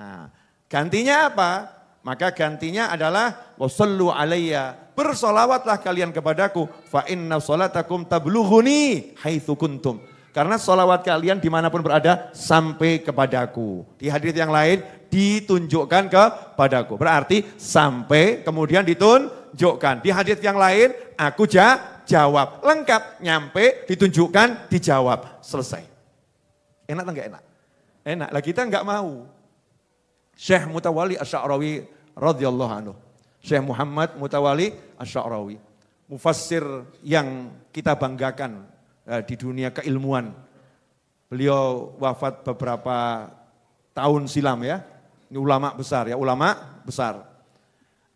Nah, gantinya apa? Maka gantinya adalah wasallu alayya, bersolawatlah kalian kepadaku, fa inna sholatakum tablughuni haitsu kuntum. Karena solawat kalian dimanapun berada sampai kepadaku. Di hadis yang lain ditunjukkan kepadaku. Berarti sampai kemudian ditunjukkan. Di hadis yang lain aku jawab. Lengkap, nyampe, ditunjukkan, dijawab. Selesai. Enak atau enggak enak? Enak. Lah kita enggak mau. Syekh Mutawalli Asy-Sya'rawi radhiyallahu anhu. Syekh Muhammad Mutawalli Asy-Sya'rawi. Mufassir yang kita banggakan di dunia keilmuan. Beliau wafat beberapa tahun silam ya. Ini ulama besar ya, ulama besar.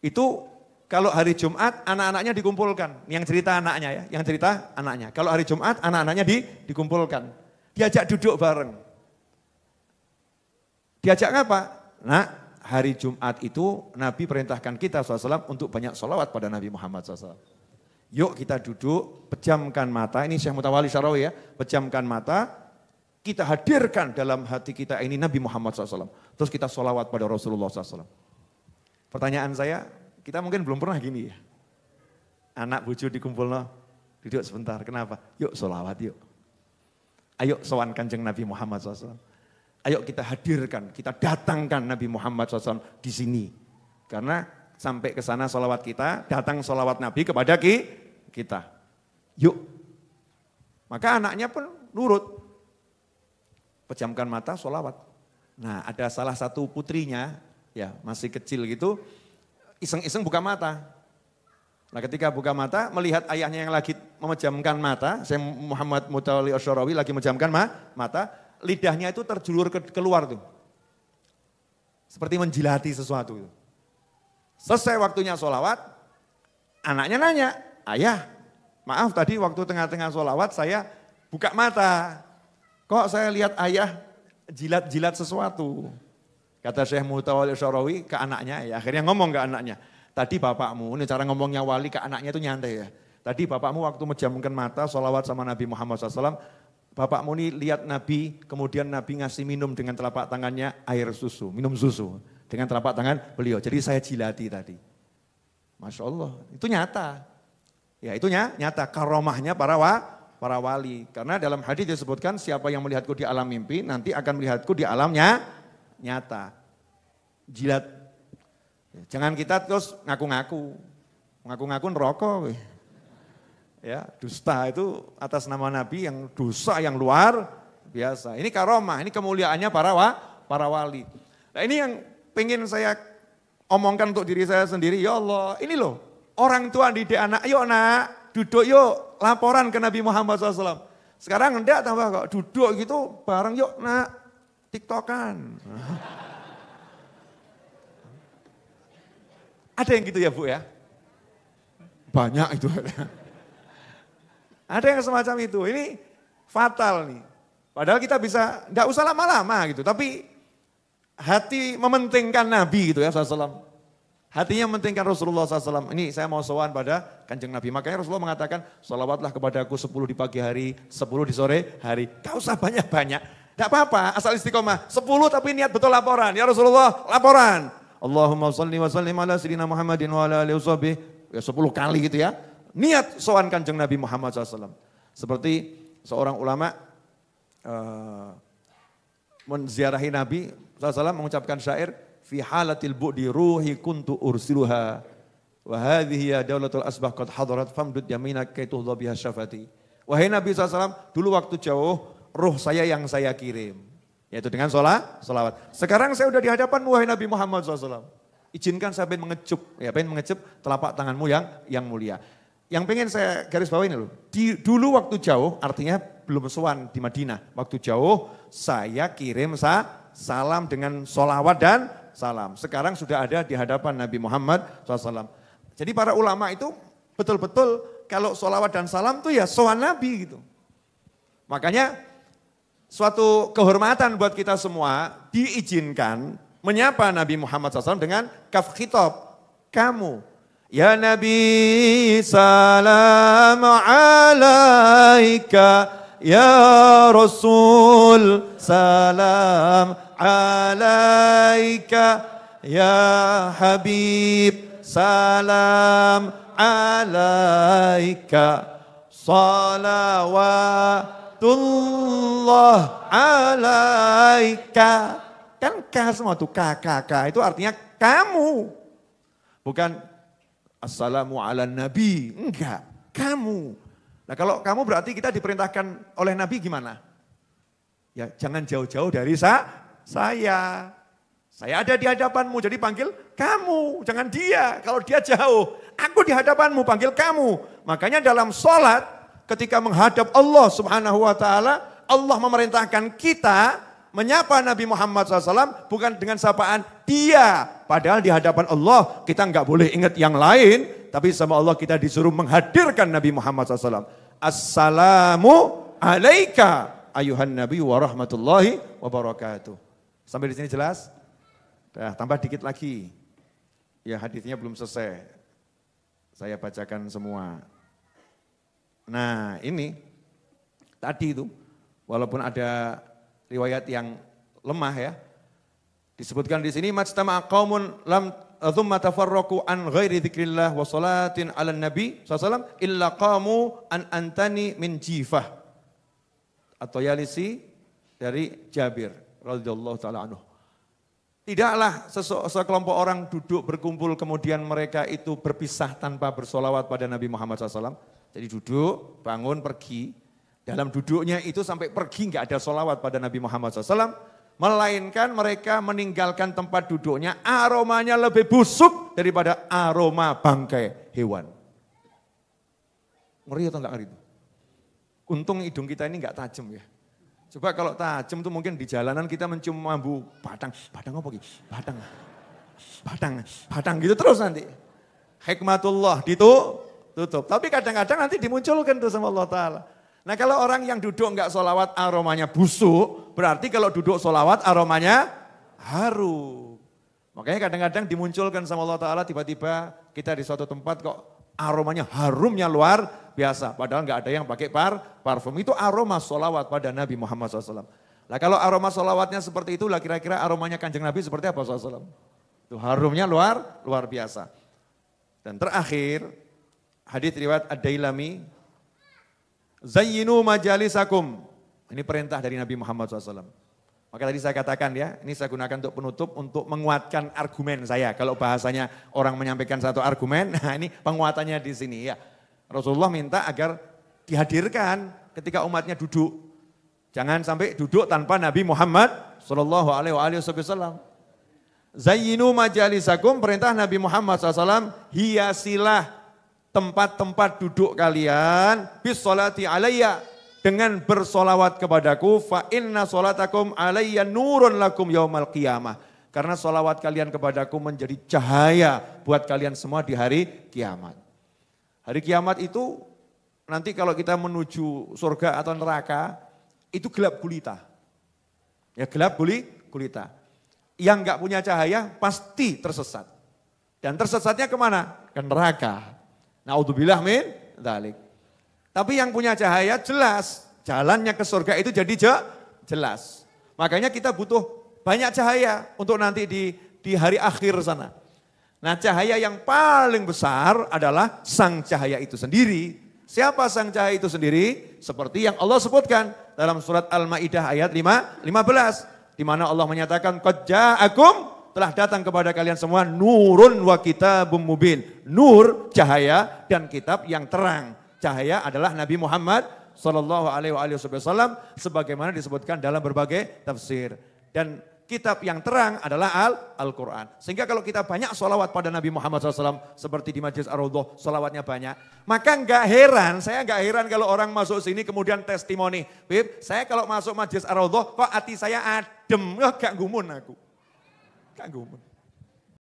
Itu kalau hari Jumat anak-anaknya dikumpulkan. Yang cerita anaknya ya, yang cerita anaknya. Kalau hari Jumat anak-anaknya dikumpulkan. Diajak duduk bareng. Diajak apa? Nah, hari Jumat itu Nabi perintahkan kita SAW untuk banyak sholawat pada Nabi Muhammad SAW. Yuk kita duduk, pejamkan mata, ini Syekh Mutawalli Asy-Sya'rawi ya, pejamkan mata, kita hadirkan dalam hati kita ini Nabi Muhammad SAW. Terus kita sholawat pada Rasulullah SAW. Pertanyaan saya, kita mungkin belum pernah gini ya. Anak bojo dikumpul, duduk sebentar, kenapa? Yuk sholawat yuk. Ayo sowan kanjeng Nabi Muhammad SAW. Ayo kita hadirkan, kita datangkan Nabi Muhammad SAW di sini. Karena sampai ke sana sholawat kita, datang sholawat Nabi kepada kita. Yuk. Maka anaknya pun nurut. Pejamkan mata, sholawat. Nah ada salah satu putrinya, ya masih kecil gitu, iseng-iseng buka mata. Nah ketika buka mata, melihat ayahnya yang lagi memejamkan mata, saya Muhammad Mutawalli Asy-Sya'rawi lagi memejamkan mata, lidahnya itu terjulur keluar tuh. Seperti menjilati sesuatu. Selesai waktunya sholawat, anaknya nanya, ayah maaf tadi waktu tengah-tengah sholawat saya buka mata. Kok saya lihat ayah jilat-jilat sesuatu. Kata Syekh Mutawalli Asy-Sya'rawi ke anaknya, ya akhirnya ngomong ke anaknya. Tadi bapakmu, ini cara ngomongnya wali ke anaknya itu nyantai ya. Tadi bapakmu waktu menjamkan mata sholawat sama Nabi Muhammad SAW, bapakmu ini lihat Nabi, kemudian Nabi ngasih minum dengan telapak tangannya air susu, minum susu dengan telapak tangan beliau. Jadi saya jilati tadi. Masya Allah, itu nyata. Ya itu nyata, karomahnya para wali. Karena dalam hadis disebutkan siapa yang melihatku di alam mimpi, nanti akan melihatku di alamnya nyata. Jilat. Jangan kita terus ngaku-ngaku. Ngaku-ngaku neraka. Ya, dusta itu atas nama Nabi yang dosa yang luar biasa. Ini karomah, ini kemuliaannya para wali. Nah ini yang pengen saya omongkan untuk diri saya sendiri. Ya Allah, ini loh orang tua didik anak, yuk nak duduk yuk laporan ke Nabi Muhammad SAW. Sekarang enggak tambah kok, duduk gitu bareng yuk nak tiktokan. Ada yang gitu ya Bu ya? Banyak itu. Ada yang semacam itu, ini fatal nih. Padahal kita bisa, enggak usah lama-lama gitu, tapi hati mementingkan Nabi gitu ya SAW. Hatinya mementingkan Rasulullah SAW. Ini saya mau sowan pada kanjeng Nabi. Makanya Rasulullah mengatakan, sholawatlah kepadaku 10 di pagi hari, 10 di sore hari. Gak usah banyak-banyak, enggak apa-apa, asal istiqomah. 10 tapi niat betul laporan, ya Rasulullah laporan. Allahumma sholli wa sallim ala sayyidina Muhammadin wa ala alihi washabihi. Ya 10 kali gitu ya. Niat sowan kanjeng Nabi Muhammad SAW. Seperti seorang ulama menziarahi Nabi SAW mengucapkan syair, fi halatil bu'di ruhi kuntu ursiluha wa hadhihi ya daulatul asbah qad hadarat famdud yaminak kaituhdha biha syafati. Wahai Nabi SAW, dulu waktu jauh ruh saya yang saya kirim. Yaitu dengan sholawat. Sekarang saya udah di hadapan wahai Nabi Muhammad SAW. Izinkan saya pengen mengecup telapak tanganmu yang mulia. Yang pengen saya garis bawah ini loh, dulu waktu jauh artinya belum sowan di Madinah. Waktu jauh saya kirim salam dengan sholawat dan salam. Sekarang sudah ada di hadapan Nabi Muhammad SAW. Jadi para ulama itu betul-betul kalau sholawat dan salam tuh ya sowan Nabi gitu. Makanya suatu kehormatan buat kita semua diizinkan menyapa Nabi Muhammad SAW dengan kaf khitab, kamu. Ya Nabi salam alaika, ya Rasul salam alaika ya Habib, salam alaika, salawatullah alaika. Kan K semua tuh, K itu artinya kamu. Bukan assalamu ala nabi, enggak, kamu. Nah kalau kamu berarti kita diperintahkan oleh Nabi gimana? Ya jangan jauh-jauh dari saya. Saya ada di hadapanmu, jadi panggil kamu, jangan dia. Kalau dia jauh, aku di hadapanmu, panggil kamu. Makanya dalam sholat, ketika menghadap Allah Subhanahu wa ta'ala, Allah memerintahkan kita menyapa Nabi Muhammad SAW bukan dengan sapaan dia. Padahal di hadapan Allah kita nggak boleh ingat yang lain. Tapi sama Allah kita disuruh menghadirkan Nabi Muhammad SAW. Assalamu alaika ayuhan Nabi wa rahmatullahi wa barakatuh. Sampai di sini jelas? Nah, tambah dikit lagi. Ya hadisnya belum selesai. Saya bacakan semua. Nah ini tadi itu walaupun ada riwayat yang lemah ya. Disebutkan di sini majtama'a qaumun lam thumma tafarraqu an ghairi dzikrillah wa salatin 'alan nabi sallallahu illa qamu an antani min jifah. Atau yalisi dari Jabir radhiyallahu taala anhu. Tidaklah sekelompok orang duduk berkumpul kemudian mereka itu berpisah tanpa bersolawat pada Nabi Muhammad SAW. Jadi duduk, bangun, pergi. Dalam duduknya itu sampai pergi nggak ada solawat pada Nabi Muhammad SAW. Melainkan mereka meninggalkan tempat duduknya, aromanya lebih busuk daripada aroma bangkai hewan. Ngeri atau enggak ngeri itu? Untung hidung kita ini enggak tajam ya. Coba kalau tajam tuh mungkin di jalanan kita mencium bambu batang apa gitu? Batang gitu terus nanti. Hikmatullah ditutup. Tapi kadang-kadang nanti dimunculkan tuh sama Allah Ta'ala. Nah kalau orang yang duduk enggak solawat aromanya busuk, berarti kalau duduk solawat aromanya harum. Makanya kadang-kadang dimunculkan sama Allah Ta'ala tiba-tiba kita di suatu tempat kok aromanya harumnya luar biasa. Padahal enggak ada yang pakai parfum. Itu aroma solawat pada Nabi Muhammad SAW. Nah kalau aroma solawatnya seperti itulah kira-kira aromanya kanjeng Nabi seperti apa SAW? Itu harumnya luar biasa. Dan terakhir hadits riwayat Ad-Dailami. Zayyinu majalisakum. Ini perintah dari Nabi Muhammad SAW. Maka tadi saya katakan ya, ini saya gunakan untuk penutup untuk menguatkan argumen saya. Kalau bahasanya orang menyampaikan satu argumen, nah ini penguatannya di sini ya. Rasulullah minta agar dihadirkan ketika umatnya duduk. Jangan sampai duduk tanpa Nabi Muhammad SAW. Zayyinu majalisakum, perintah Nabi Muhammad SAW, hiasilah tempat-tempat duduk kalian bis sholati alayya dengan bersolawat kepadaku fa inna sholatakum alayya nurun lakum yaumal qiyamah. Karena solawat kalian kepadaku menjadi cahaya buat kalian semua di hari kiamat. Hari kiamat itu nanti kalau kita menuju surga atau neraka itu gelap gulita. Ya gelap gulita. Yang enggak punya cahaya pasti tersesat. Dan tersesatnya kemana? Ke neraka. Naudzubillah min dzalik. Tapi yang punya cahaya jelas, jalannya ke surga itu jadi jelas. Makanya kita butuh banyak cahaya untuk nanti di hari akhir sana. Nah cahaya yang paling besar adalah sang cahaya itu sendiri. Siapa sang cahaya itu sendiri? Seperti yang Allah sebutkan dalam surat Al-Maidah ayat 15. Di mana Allah menyatakan, qad ja'akum, telah datang kepada kalian semua nurun wa kitabum mubin. Nur, cahaya, dan kitab yang terang. Cahaya adalah Nabi Muhammad SAW sebagaimana disebutkan dalam berbagai tafsir. Dan kitab yang terang adalah Al-Quran. Sehingga kalau kita banyak sholawat pada Nabi Muhammad SAW seperti di Majlis Ar-Raudhah, sholawatnya banyak. Maka saya enggak heran kalau orang masuk sini kemudian testimoni. Bib, saya kalau masuk Majlis Ar-Raudhah kok hati saya adem, enggak gumun aku. Gak gumun.